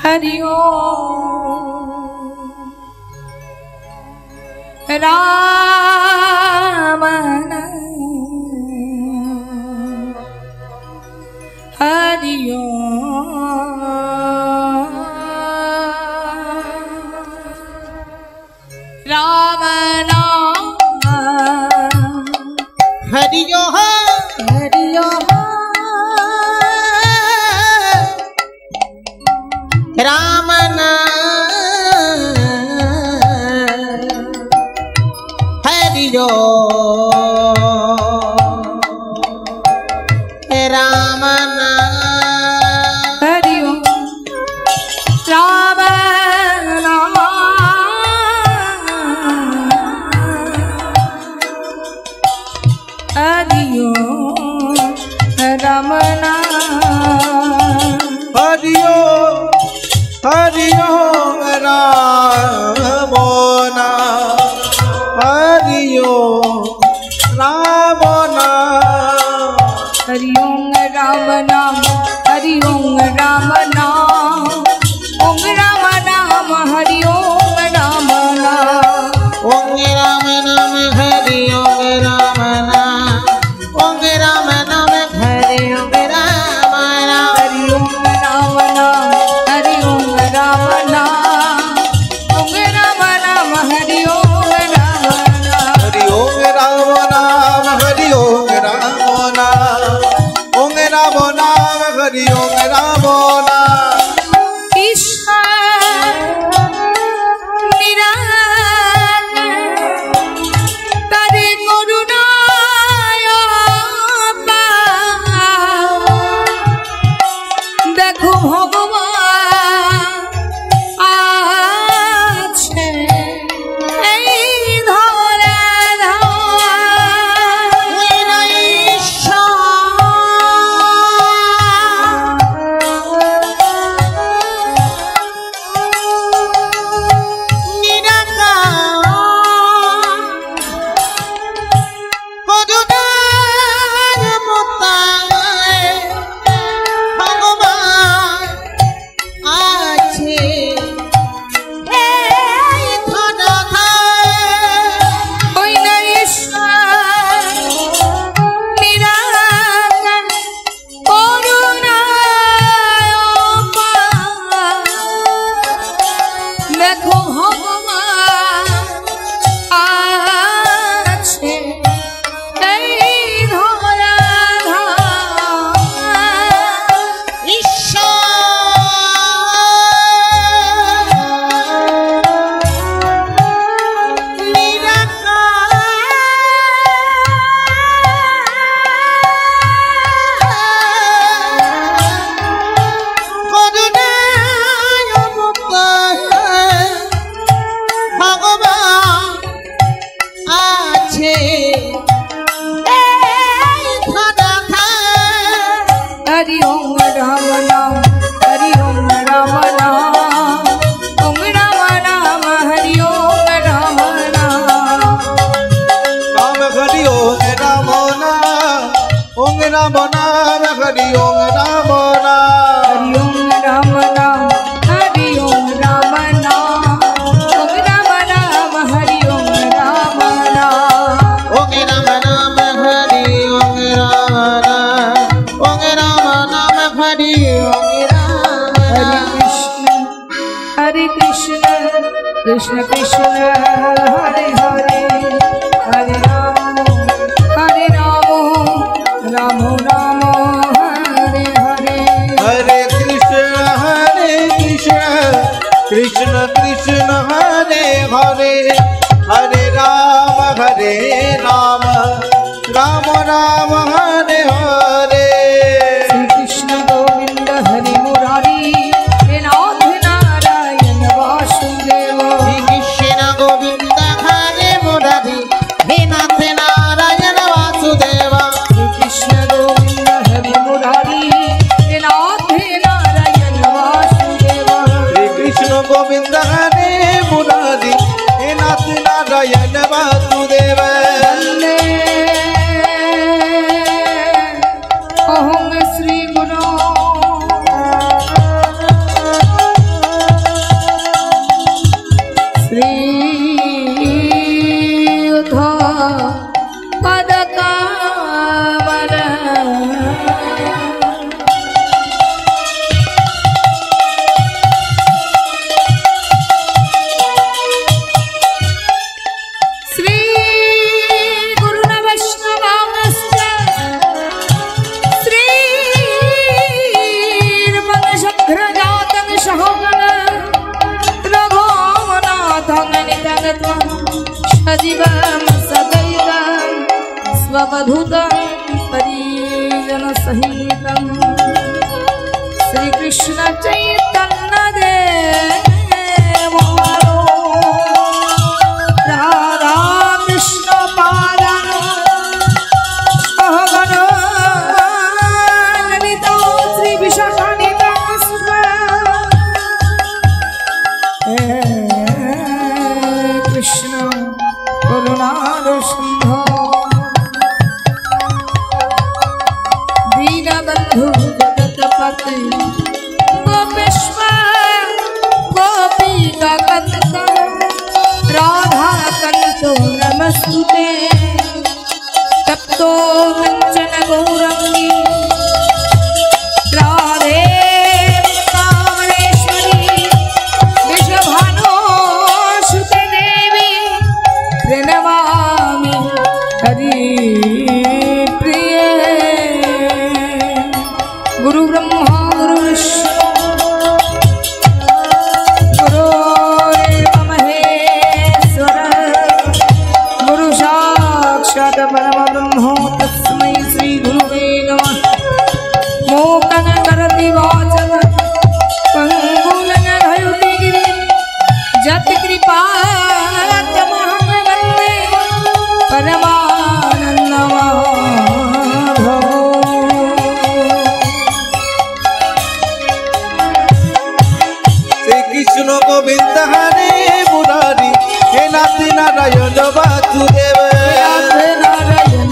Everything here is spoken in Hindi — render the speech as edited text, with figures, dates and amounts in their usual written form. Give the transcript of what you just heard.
हरि ओम राम हरि ओम राम नाम हरि ओम हरि ओम राम हरि राम हरि ओम राम नाम हरि ओम राम नाम हरि ओम राम हरि ओम राम हरि ओम राम नाम हरि ओम राम नाम ओम राम नाम हरि ओम राम नाम ओम राम नाम हरि ओम राम नाम ओम राम नाम हरि ओम राम नाम हरि ओम राम नाम हरि ओम राम नाम ओम राम नाम हरि ओम राम नाम हरि ओम राम नाम हरि ओम राम नाम ओम राम नाम हरि ओम राम नाम ईश्वर निराकार तारे করুণায় দেখো ভগবান আছে এই ধরা দেখো ভগবান আছে এই ধরা हरि ओम राम नाम हरि ओम राम नाम ओम राम नाम हरि ओम राम नाम नाम हरि ओम राम नाम ओम राम नाम हरि ओम राम नाम हरि ओम राम नाम हरि ओम राम नाम ओम राम नाम हरि ओम राम नाम ओम राम नाम हरि ओम राम नाम ओम राम नाम हरि ओम राम हरे कृष्ण कृष्ण कृष्ण हरे हरे हरे राम राम राम हरे हरे हरे कृष्ण कृष्ण कृष्ण हरे हरे हरे राम राम राम हरे हरे श्री कृष्ण गोविंद हरि मुरारी हे नाथ नारायण वासुदेव श्री कृष्ण गोविंद हरे मुरारी हे नाथ नारायण वासुदेव श्री कृष्ण गोविंद हरि मुरारी हे नाथ नारायण वासुदेव श्री कृष्ण गोविंद हरे मुरारी हे नाथ नारायण वासुदेव सहोगन रघुनाथं नितं त्वं सजीवं सदैवं स्ववधूतं परिजनसहितं श्री कृष्ण चैतन्य देव राधा कृष्ण पादान सहगन ललिता श्री विशाखान्वितं कृष्ण करुणासिन्धो दीनबन्धु जगत्पते गोपेश्वर गोपीकान्त राधाकान्तो नमस्तुते तप्तो कंचन गौरंगी राधे कामलेश्वरी विश्वभानुसुते देवी प्रणमामि हरिप्रिये गुरु ब्रह्मा गुरु विष्णु गुरुरेव महेश्वर गुरु साक्षात् परमब्रह्म तस्मै श्री गुरुवे नमः मोकन करति वाचन पंगुलन हयुति गिरिं जति कृपातमहं वन्दे परमानन्दमाधवम् श्री कृष्ण गोविंद हरे मुरारी हे नाथ नारायण वासुदेव नारायण